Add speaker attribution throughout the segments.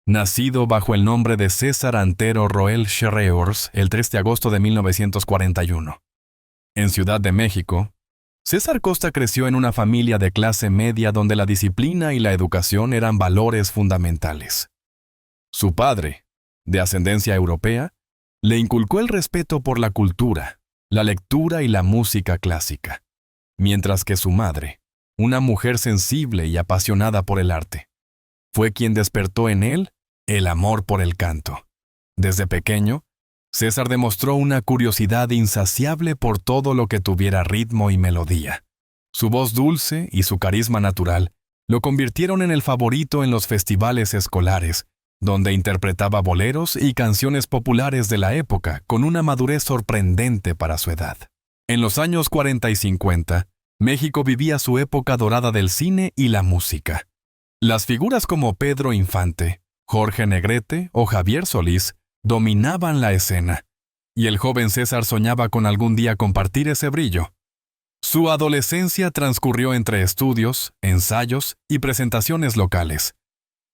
Speaker 1: Nacido bajo el nombre de César Antero Roel Schreers el 3 de agosto de 1941. En Ciudad de México, César Costa creció en una familia de clase media donde la disciplina y la educación eran valores fundamentales. Su padre, de ascendencia europea, le inculcó el respeto por la cultura, la lectura y la música clásica, mientras que su madre, una mujer sensible y apasionada por el arte, fue quien despertó en él el amor por el canto. Desde pequeño, César demostró una curiosidad insaciable por todo lo que tuviera ritmo y melodía. Su voz dulce y su carisma natural lo convirtieron en el favorito en los festivales escolares, donde interpretaba boleros y canciones populares de la época con una madurez sorprendente para su edad. En los años 40 y 50, México vivía su época dorada del cine y la música. Las figuras como Pedro Infante, Jorge Negrete o Javier Solís dominaban la escena, y el joven César soñaba con algún día compartir ese brillo. Su adolescencia transcurrió entre estudios, ensayos y presentaciones locales.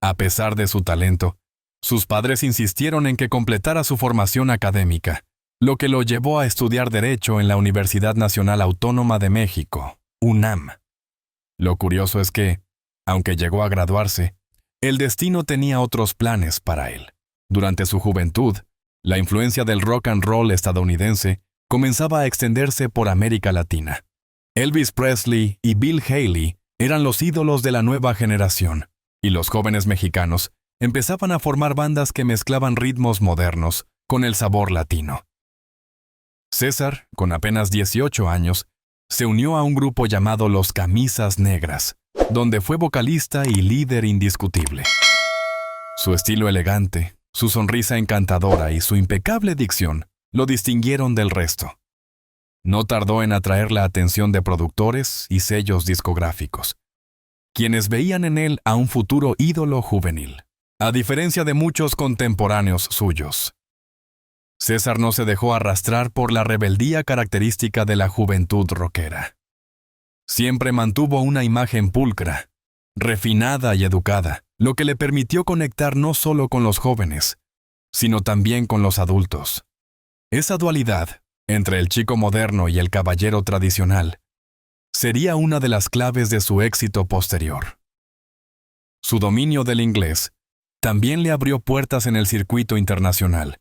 Speaker 1: A pesar de su talento, sus padres insistieron en que completara su formación académica, lo que lo llevó a estudiar Derecho en la Universidad Nacional Autónoma de México, UNAM. Lo curioso es que, aunque llegó a graduarse, el destino tenía otros planes para él. Durante su juventud, la influencia del rock and roll estadounidense comenzaba a extenderse por América Latina. Elvis Presley y Bill Haley eran los ídolos de la nueva generación, y los jóvenes mexicanos empezaban a formar bandas que mezclaban ritmos modernos con el sabor latino. César, con apenas 18 años, se unió a un grupo llamado Los Camisas Negras, donde fue vocalista y líder indiscutible. Su estilo elegante, su sonrisa encantadora y su impecable dicción lo distinguieron del resto. No tardó en atraer la atención de productores y sellos discográficos, quienes veían en él a un futuro ídolo juvenil, a diferencia de muchos contemporáneos suyos. César no se dejó arrastrar por la rebeldía característica de la juventud rockera. Siempre mantuvo una imagen pulcra, refinada y educada, lo que le permitió conectar no solo con los jóvenes, sino también con los adultos. Esa dualidad, entre el chico moderno y el caballero tradicional, sería una de las claves de su éxito posterior. Su dominio del inglés también le abrió puertas en el circuito internacional,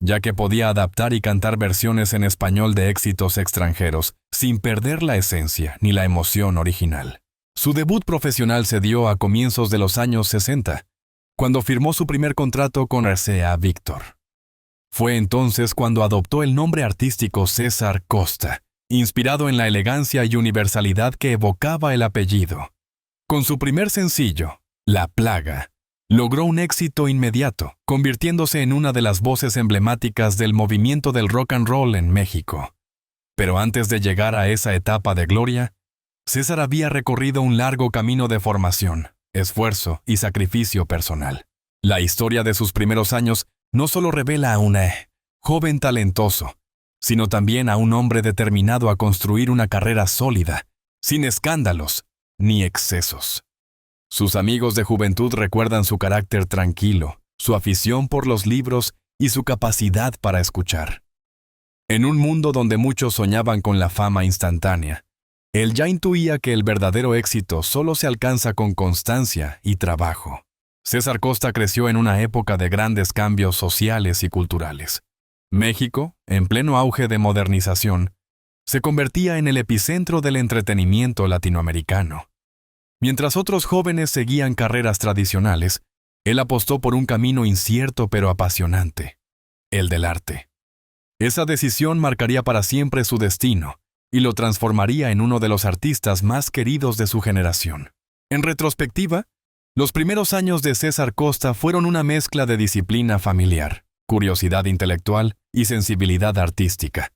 Speaker 1: ya que podía adaptar y cantar versiones en español de éxitos extranjeros sin perder la esencia ni la emoción original. Su debut profesional se dio a comienzos de los años 60, cuando firmó su primer contrato con RCA Víctor. Fue entonces cuando adoptó el nombre artístico César Costa, inspirado en la elegancia y universalidad que evocaba el apellido. Con su primer sencillo, La Plaga, logró un éxito inmediato, convirtiéndose en una de las voces emblemáticas del movimiento del rock and roll en México. Pero antes de llegar a esa etapa de gloria, César había recorrido un largo camino de formación, esfuerzo y sacrificio personal. La historia de sus primeros años no solo revela a un joven talentoso, sino también a un hombre determinado a construir una carrera sólida, sin escándalos ni excesos. Sus amigos de juventud recuerdan su carácter tranquilo, su afición por los libros y su capacidad para escuchar. En un mundo donde muchos soñaban con la fama instantánea, él ya intuía que el verdadero éxito solo se alcanza con constancia y trabajo. César Costa creció en una época de grandes cambios sociales y culturales. México, en pleno auge de modernización, se convertía en el epicentro del entretenimiento latinoamericano. Mientras otros jóvenes seguían carreras tradicionales, él apostó por un camino incierto pero apasionante, el del arte. Esa decisión marcaría para siempre su destino y lo transformaría en uno de los artistas más queridos de su generación. En retrospectiva, los primeros años de César Costa fueron una mezcla de disciplina familiar, curiosidad intelectual y sensibilidad artística.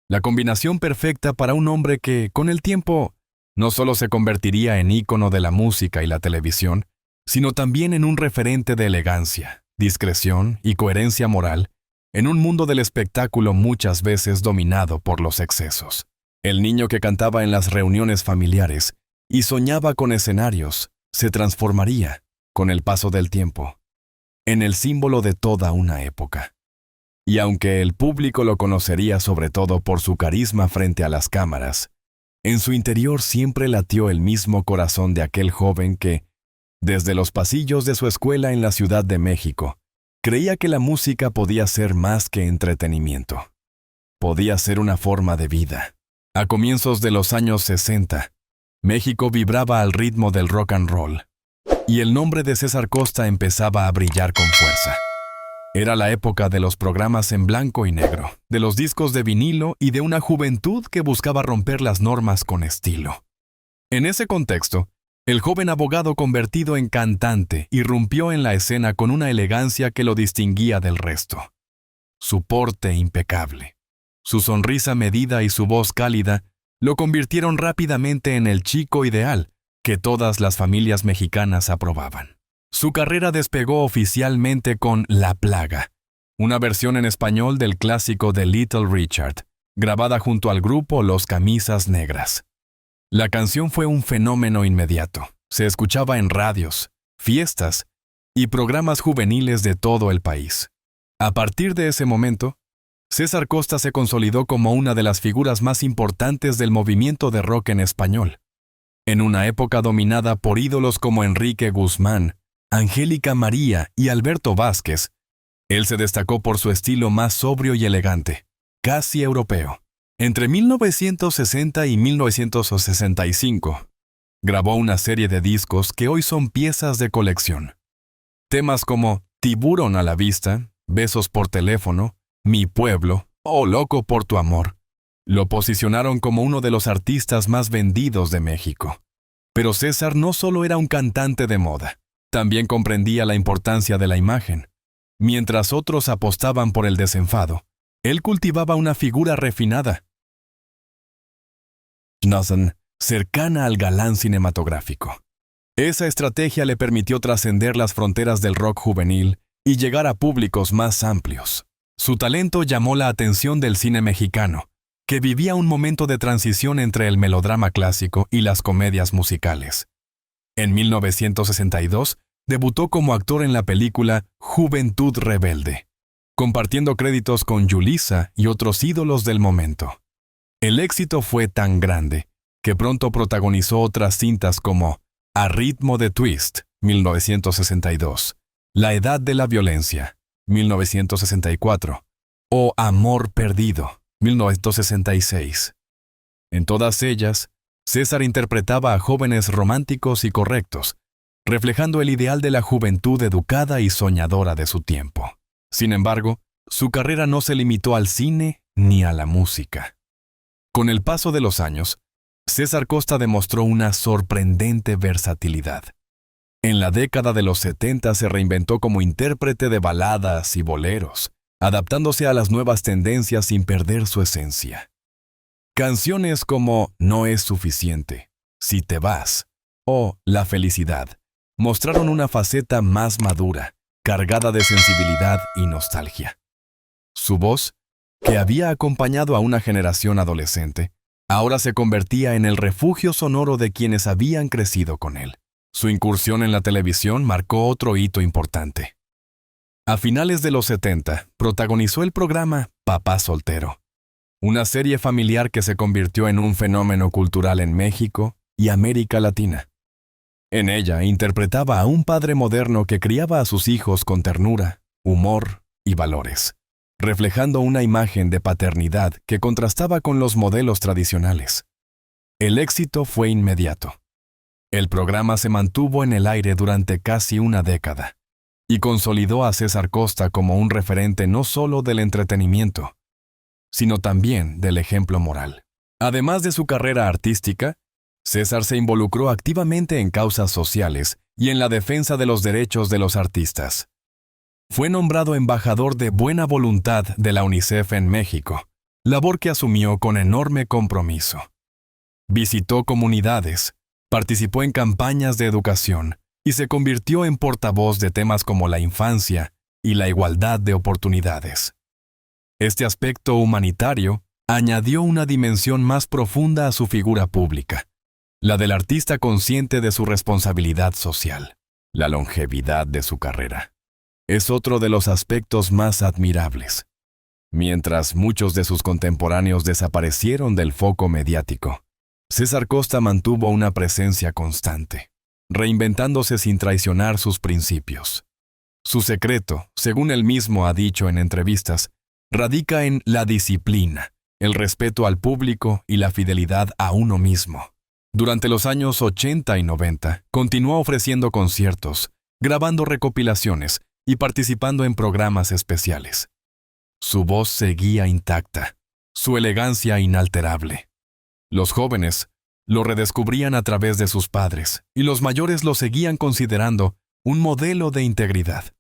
Speaker 1: La combinación perfecta para un hombre que, con el tiempo, no solo se convertiría en ícono de la música y la televisión, sino también en un referente de elegancia, discreción y coherencia moral, en un mundo del espectáculo muchas veces dominado por los excesos. El niño que cantaba en las reuniones familiares y soñaba con escenarios se transformaría, con el paso del tiempo, en el símbolo de toda una época. Y aunque el público lo conocería sobre todo por su carisma frente a las cámaras, en su interior siempre latió el mismo corazón de aquel joven que, desde los pasillos de su escuela en la Ciudad de México, creía que la música podía ser más que entretenimiento. Podía ser una forma de vida. A comienzos de los años 60, México vibraba al ritmo del rock and roll, y el nombre de César Costa empezaba a brillar con fuerza. Era la época de los programas en blanco y negro, de los discos de vinilo y de una juventud que buscaba romper las normas con estilo. En ese contexto, el joven abogado convertido en cantante irrumpió en la escena con una elegancia que lo distinguía del resto. Su porte impecable, su sonrisa medida y su voz cálida lo convirtieron rápidamente en el chico ideal que todas las familias mexicanas aprobaban. Su carrera despegó oficialmente con La Plaga, una versión en español del clásico de Little Richard, grabada junto al grupo Los Camisas Negras. La canción fue un fenómeno inmediato. Se escuchaba en radios, fiestas y programas juveniles de todo el país. A partir de ese momento, César Costa se consolidó como una de las figuras más importantes del movimiento de rock en español. En una época dominada por ídolos como Enrique Guzmán, Angélica María y Alberto Vázquez, él se destacó por su estilo más sobrio y elegante, casi europeo. Entre 1960 y 1965, grabó una serie de discos que hoy son piezas de colección. Temas como Tiburón a la vista, Besos por teléfono, Mi pueblo o Loco por tu amor lo posicionaron como uno de los artistas más vendidos de México. Pero César no solo era un cantante de moda, también comprendía la importancia de la imagen. Mientras otros apostaban por el desenfado, él cultivaba una figura refinada, cercana al galán cinematográfico. Esa estrategia le permitió trascender las fronteras del rock juvenil y llegar a públicos más amplios. Su talento llamó la atención del cine mexicano, que vivía un momento de transición entre el melodrama clásico y las comedias musicales. En 1962, debutó como actor en la película Juventud Rebelde, compartiendo créditos con Yulisa y otros ídolos del momento. El éxito fue tan grande que pronto protagonizó otras cintas como A ritmo de twist, 1962, La edad de la violencia, 1964, o Amor perdido, 1966. En todas ellas, César interpretaba a jóvenes románticos y correctos, reflejando el ideal de la juventud educada y soñadora de su tiempo. Sin embargo, su carrera no se limitó al cine ni a la música. Con el paso de los años, César Costa demostró una sorprendente versatilidad. En la década de los 70 se reinventó como intérprete de baladas y boleros, adaptándose a las nuevas tendencias sin perder su esencia. Canciones como No es suficiente, Si te vas o La felicidad mostraron una faceta más madura, cargada de sensibilidad y nostalgia. Su voz, que había acompañado a una generación adolescente, ahora se convertía en el refugio sonoro de quienes habían crecido con él. Su incursión en la televisión marcó otro hito importante. A finales de los 70, protagonizó el programa Papá Soltero, una serie familiar que se convirtió en un fenómeno cultural en México y América Latina. En ella interpretaba a un padre moderno que criaba a sus hijos con ternura, humor y valores, reflejando una imagen de paternidad que contrastaba con los modelos tradicionales. El éxito fue inmediato. El programa se mantuvo en el aire durante casi una década y consolidó a César Costa como un referente no solo del entretenimiento, sino también del ejemplo moral. Además de su carrera artística, César se involucró activamente en causas sociales y en la defensa de los derechos de los artistas. Fue nombrado embajador de buena voluntad de la UNICEF en México, labor que asumió con enorme compromiso. Visitó comunidades, participó en campañas de educación y se convirtió en portavoz de temas como la infancia y la igualdad de oportunidades. Este aspecto humanitario añadió una dimensión más profunda a su figura pública, la del artista consciente de su responsabilidad social, la longevidad de su carrera. es otro de los aspectos más admirables. Mientras muchos de sus contemporáneos desaparecieron del foco mediático, César Costa mantuvo una presencia constante, reinventándose sin traicionar sus principios. Su secreto, según él mismo ha dicho en entrevistas, radica en la disciplina, el respeto al público y la fidelidad a uno mismo. Durante los años 80 y 90, continuó ofreciendo conciertos, grabando recopilaciones y participando en programas especiales. Su voz seguía intacta, su elegancia inalterable. Los jóvenes lo redescubrían a través de sus padres y los mayores lo seguían considerando un modelo de integridad.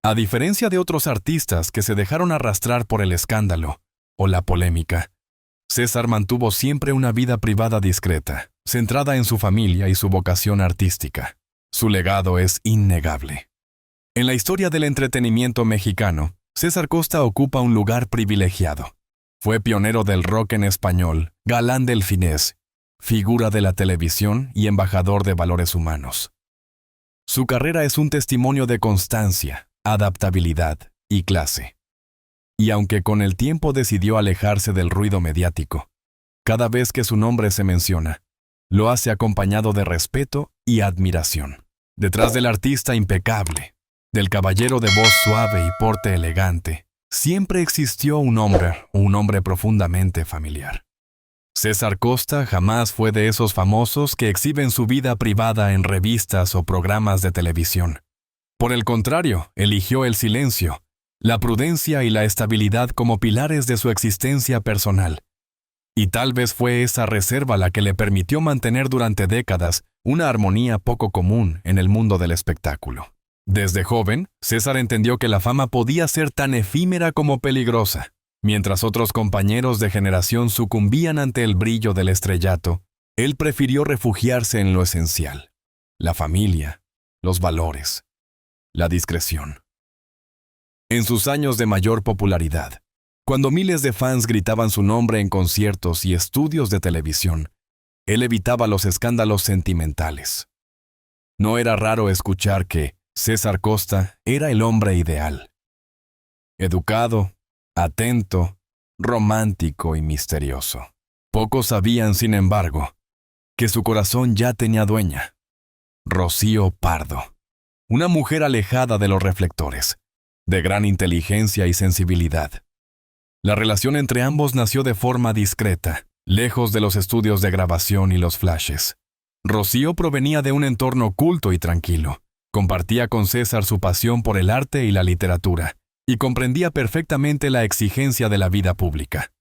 Speaker 1: A diferencia de otros artistas que se dejaron arrastrar por el escándalo o la polémica, César mantuvo siempre una vida privada discreta, centrada en su familia y su vocación artística. Su legado es innegable. En la historia del entretenimiento mexicano, César Costa ocupa un lugar privilegiado. Fue pionero del rock en español, galán del finés, figura de la televisión y embajador de valores humanos. Su carrera es un testimonio de constancia, adaptabilidad y clase. Y aunque con el tiempo decidió alejarse del ruido mediático, cada vez que su nombre se menciona, lo hace acompañado de respeto y admiración. Detrás del artista impecable, del caballero de voz suave y porte elegante, siempre existió un hombre profundamente familiar. César Costa jamás fue de esos famosos que exhiben su vida privada en revistas o programas de televisión. Por el contrario, eligió el silencio, la prudencia y la estabilidad como pilares de su existencia personal. Y tal vez fue esa reserva la que le permitió mantener durante décadas una armonía poco común en el mundo del espectáculo. Desde joven, César entendió que la fama podía ser tan efímera como peligrosa. Mientras otros compañeros de generación sucumbían ante el brillo del estrellato, él prefirió refugiarse en lo esencial: la familia, los valores, la discreción. En sus años de mayor popularidad, cuando miles de fans gritaban su nombre en conciertos y estudios de televisión, él evitaba los escándalos sentimentales. No era raro escuchar que César Costa era el hombre ideal. Educado, atento, romántico y misterioso. Pocos sabían, sin embargo, que su corazón ya tenía dueña: Rocío Pardo, una mujer alejada de los reflectores, de gran inteligencia y sensibilidad. La relación entre ambos nació de forma discreta, lejos de los estudios de grabación y los flashes. Rocío provenía de un entorno culto y tranquilo. Compartía con César su pasión por el arte y la literatura, y comprendía perfectamente la exigencia de la vida pública.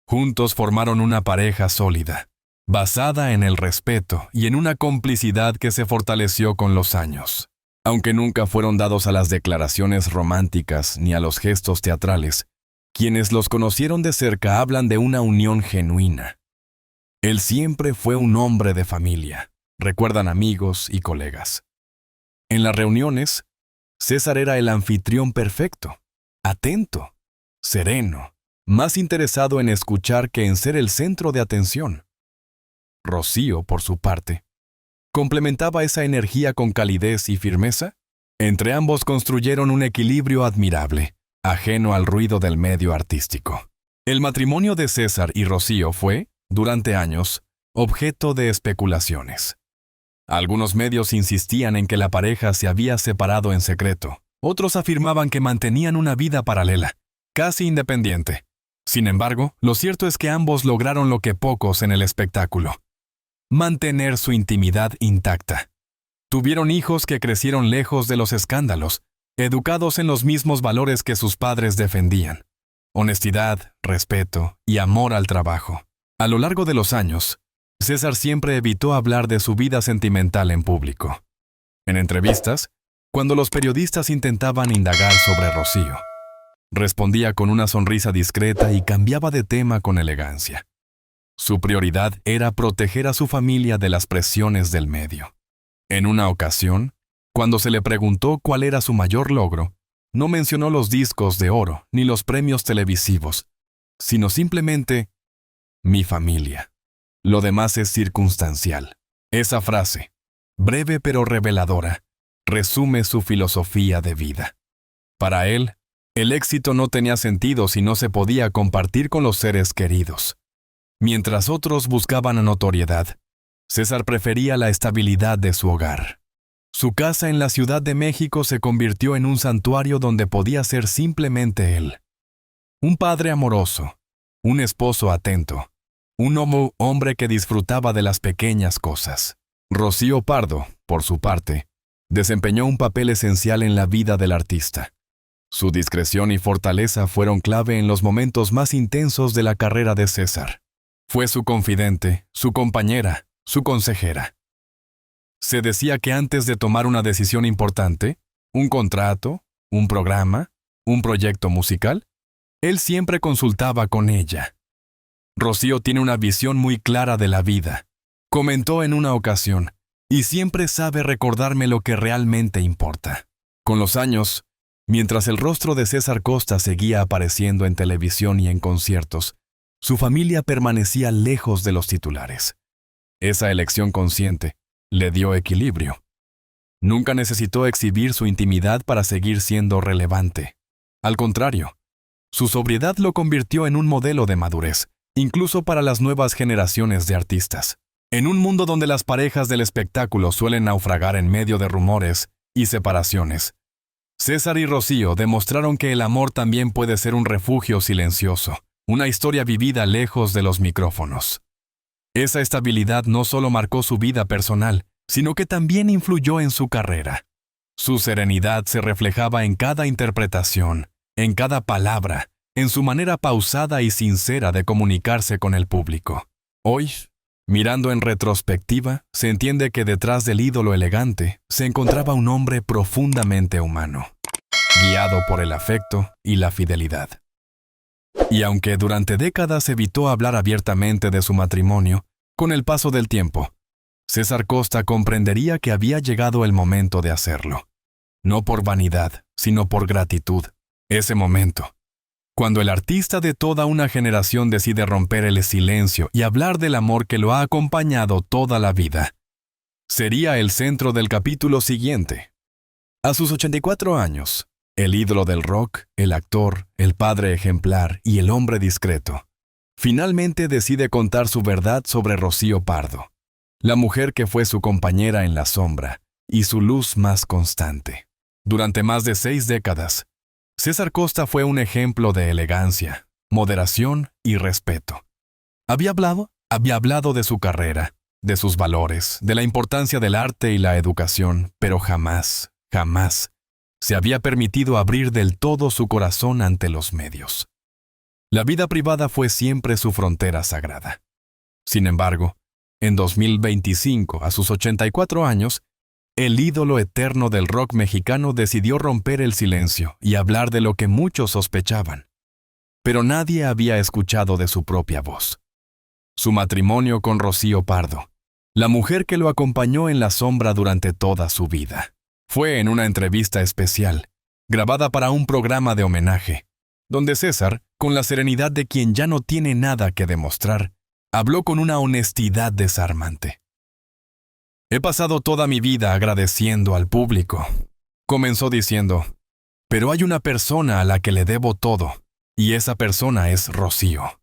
Speaker 1: Juntos formaron una pareja sólida, basada en el respeto y en una complicidad que se fortaleció con los años. Aunque nunca fueron dados a las declaraciones románticas ni a los gestos teatrales, quienes los conocieron de cerca hablan de una unión genuina. Él siempre fue un hombre de familia, recuerdan amigos y colegas. En las reuniones, César era el anfitrión perfecto, atento, sereno, más interesado en escuchar que en ser el centro de atención. Rocío, por su parte, complementaba esa energía con calidez y firmeza. Entre ambos construyeron un equilibrio admirable, ajeno al ruido del medio artístico. El matrimonio de César y Rocío fue, durante años, objeto de especulaciones. Algunos medios insistían en que la pareja se había separado en secreto. Otros afirmaban que mantenían una vida paralela, casi independiente. Sin embargo, lo cierto es que ambos lograron lo que pocos en el espectáculo: mantener su intimidad intacta. Tuvieron hijos que crecieron lejos de los escándalos, educados en los mismos valores que sus padres defendían: honestidad, respeto y amor al trabajo. A lo largo de los años, César siempre evitó hablar de su vida sentimental en público. En entrevistas, cuando los periodistas intentaban indagar sobre Rocío, respondía con una sonrisa discreta y cambiaba de tema con elegancia. Su prioridad era proteger a su familia de las presiones del medio. En una ocasión, cuando se le preguntó cuál era su mayor logro, no mencionó los discos de oro ni los premios televisivos, sino simplemente: mi familia. Lo demás es circunstancial. Esa frase, breve pero reveladora, resume su filosofía de vida. Para él, el éxito no tenía sentido si no se podía compartir con los seres queridos. Mientras otros buscaban notoriedad, César prefería la estabilidad de su hogar. Su casa en la Ciudad de México se convirtió en un santuario donde podía ser simplemente él. Un padre amoroso, un esposo atento, un hombre que disfrutaba de las pequeñas cosas. Rocío Pardo, por su parte, desempeñó un papel esencial en la vida del artista. Su discreción y fortaleza fueron clave en los momentos más intensos de la carrera de César. Fue su confidente, su compañera, su consejera. Se decía que antes de tomar una decisión importante, un contrato, un programa, un proyecto musical, él siempre consultaba con ella. Rocío tiene una visión muy clara de la vida, comentó en una ocasión, y siempre sabe recordarme lo que realmente importa. Con los años, mientras el rostro de César Costa seguía apareciendo en televisión y en conciertos, su familia permanecía lejos de los titulares. Esa elección consciente le dio equilibrio. Nunca necesitó exhibir su intimidad para seguir siendo relevante. Al contrario, su sobriedad lo convirtió en un modelo de madurez, incluso para las nuevas generaciones de artistas. En un mundo donde las parejas del espectáculo suelen naufragar en medio de rumores y separaciones, César y Rocío demostraron que el amor también puede ser un refugio silencioso, una historia vivida lejos de los micrófonos. Esa estabilidad no solo marcó su vida personal, sino que también influyó en su carrera. Su serenidad se reflejaba en cada interpretación, en cada palabra, en su manera pausada y sincera de comunicarse con el público. Hoy, mirando en retrospectiva, se entiende que detrás del ídolo elegante se encontraba un hombre profundamente humano, guiado por el afecto y la fidelidad. Y aunque durante décadas evitó hablar abiertamente de su matrimonio, con el paso del tiempo, César Costa comprendería que había llegado el momento de hacerlo. No por vanidad, sino por gratitud. Ese momento, cuando el artista de toda una generación decide romper el silencio y hablar del amor que lo ha acompañado toda la vida, sería el centro del capítulo siguiente. A sus 84 años, el ídolo del rock, el actor, el padre ejemplar y el hombre discreto, finalmente decide contar su verdad sobre Rocío Pardo, la mujer que fue su compañera en la sombra y su luz más constante. Durante más de 6 décadas, César Costa fue un ejemplo de elegancia, moderación y respeto. Había hablado de su carrera, de sus valores, de la importancia del arte y la educación, pero jamás se había permitido abrir del todo su corazón ante los medios. La vida privada fue siempre su frontera sagrada. Sin embargo, en 2025, a sus 84 años, el ídolo eterno del rock mexicano decidió romper el silencio y hablar de lo que muchos sospechaban. Pero nadie había escuchado de su propia voz. Su matrimonio con Rocío Pardo, la mujer que lo acompañó en la sombra durante toda su vida. Fue en una entrevista especial, grabada para un programa de homenaje, donde César, con la serenidad de quien ya no tiene nada que demostrar, habló con una honestidad desarmante. He pasado toda mi vida agradeciendo al público, comenzó diciendo, pero hay una persona a la que le debo todo, y esa persona es Rocío.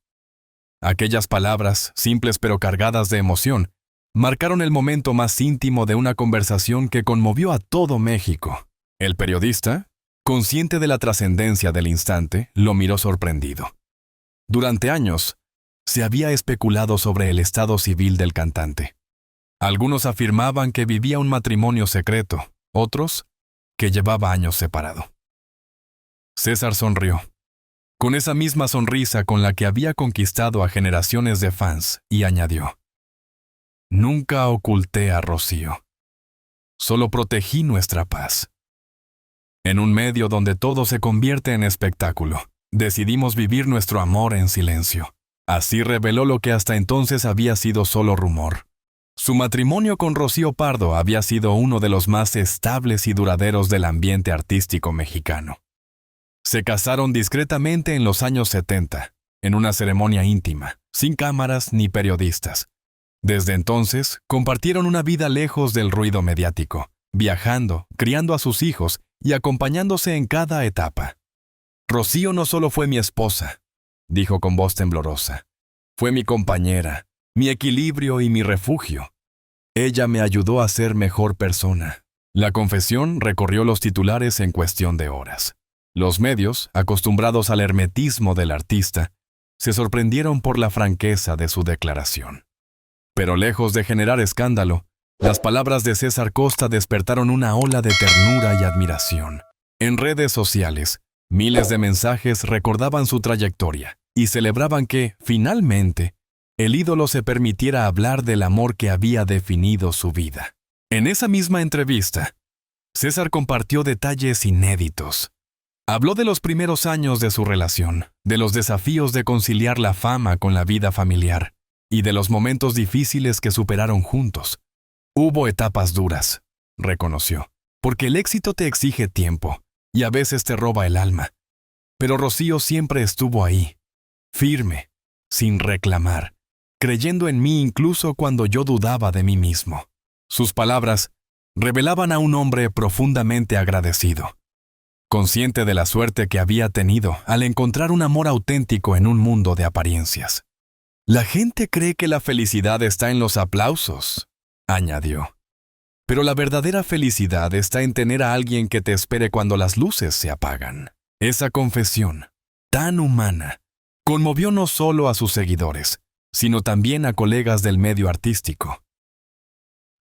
Speaker 1: Aquellas palabras, simples pero cargadas de emoción, marcaron el momento más íntimo de una conversación que conmovió a todo México. El periodista, consciente de la trascendencia del instante, lo miró sorprendido. Durante años, se había especulado sobre el estado civil del cantante. Algunos afirmaban que vivía un matrimonio secreto, otros, que llevaba años separado. César sonrió, con esa misma sonrisa con la que había conquistado a generaciones de fans, y añadió, nunca oculté a Rocío. Solo protegí nuestra paz. En un medio donde todo se convierte en espectáculo, decidimos vivir nuestro amor en silencio. Así reveló lo que hasta entonces había sido solo rumor. Su matrimonio con Rocío Pardo había sido uno de los más estables y duraderos del ambiente artístico mexicano. Se casaron discretamente en los años 70, en una ceremonia íntima, sin cámaras ni periodistas. Desde entonces, compartieron una vida lejos del ruido mediático, viajando, criando a sus hijos y acompañándose en cada etapa. Rocío no solo fue mi esposa, dijo con voz temblorosa. Fue mi compañera, mi equilibrio y mi refugio. Ella me ayudó a ser mejor persona. La confesión recorrió los titulares en cuestión de horas. Los medios, acostumbrados al hermetismo del artista, se sorprendieron por la franqueza de su declaración. Pero lejos de generar escándalo, las palabras de César Costa despertaron una ola de ternura y admiración. En redes sociales, miles de mensajes recordaban su trayectoria y celebraban que, finalmente, el ídolo se permitiera hablar del amor que había definido su vida. En esa misma entrevista, César compartió detalles inéditos. Habló de los primeros años de su relación, de los desafíos de conciliar la fama con la vida familiar y de los momentos difíciles que superaron juntos. Hubo etapas duras, reconoció, porque el éxito te exige tiempo y a veces te roba el alma. Pero Rocío siempre estuvo ahí, firme, sin reclamar, creyendo en mí incluso cuando yo dudaba de mí mismo. Sus palabras revelaban a un hombre profundamente agradecido, consciente de la suerte que había tenido al encontrar un amor auténtico en un mundo de apariencias. La gente cree que la felicidad está en los aplausos, añadió. Pero la verdadera felicidad está en tener a alguien que te espere cuando las luces se apagan. Esa confesión, tan humana, conmovió no solo a sus seguidores, sino también a colegas del medio artístico.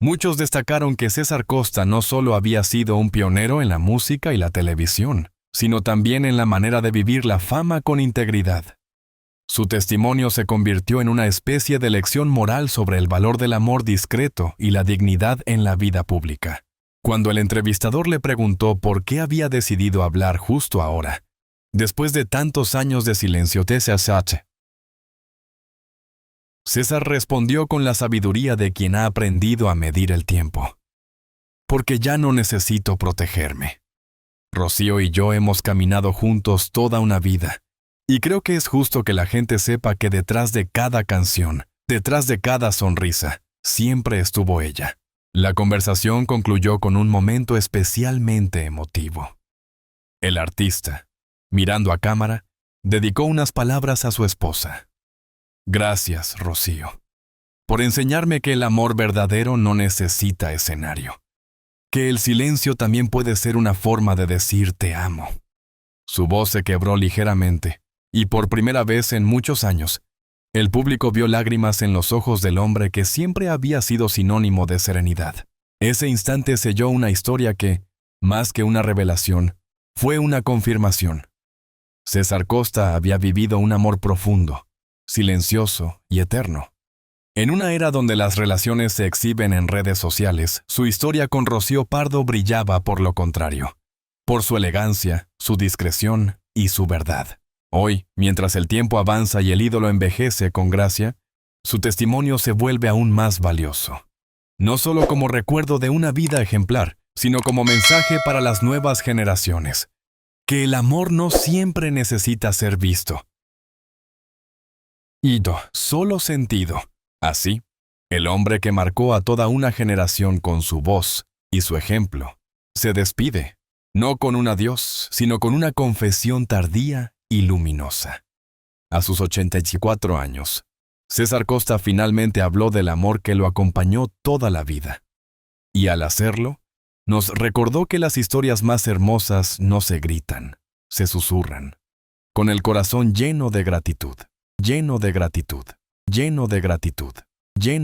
Speaker 1: Muchos destacaron que César Costa no solo había sido un pionero en la música y la televisión, sino también en la manera de vivir la fama con integridad. Su testimonio se convirtió en una especie de lección moral sobre el valor del amor discreto y la dignidad en la vida pública. Cuando el entrevistador le preguntó por qué había decidido hablar justo ahora, después de tantos años de silencio, César respondió con la sabiduría de quien ha aprendido a medir el tiempo. Porque ya no necesito protegerme. Rocío y yo hemos caminado juntos toda una vida, y creo que es justo que la gente sepa que detrás de cada canción, detrás de cada sonrisa, siempre estuvo ella. La conversación concluyó con un momento especialmente emotivo. El artista, mirando a cámara, dedicó unas palabras a su esposa. Gracias, Rocío, por enseñarme que el amor verdadero no necesita escenario, que el silencio también puede ser una forma de decir te amo. Su voz se quebró ligeramente, y por primera vez en muchos años, el público vio lágrimas en los ojos del hombre que siempre había sido sinónimo de serenidad. Ese instante selló una historia que, más que una revelación, fue una confirmación. César Costa había vivido un amor profundo, silencioso y eterno. En una era donde las relaciones se exhiben en redes sociales, su historia con Rocío Pardo brillaba por lo contrario, por su elegancia, su discreción y su verdad. Hoy, mientras el tiempo avanza y el ídolo envejece con gracia, su testimonio se vuelve aún más valioso. No solo como recuerdo de una vida ejemplar, sino como mensaje para las nuevas generaciones. Que el amor no siempre necesita ser visto. Solo sentido. Así, el hombre que marcó a toda una generación con su voz y su ejemplo, se despide, no con un adiós, sino con una confesión tardía y luminosa. A sus 84 años, César Costa finalmente habló del amor que lo acompañó toda la vida. Y al hacerlo, nos recordó que las historias más hermosas no se gritan, se susurran, con el corazón lleno de gratitud, lleno de gratitud, lleno de gratitud, lleno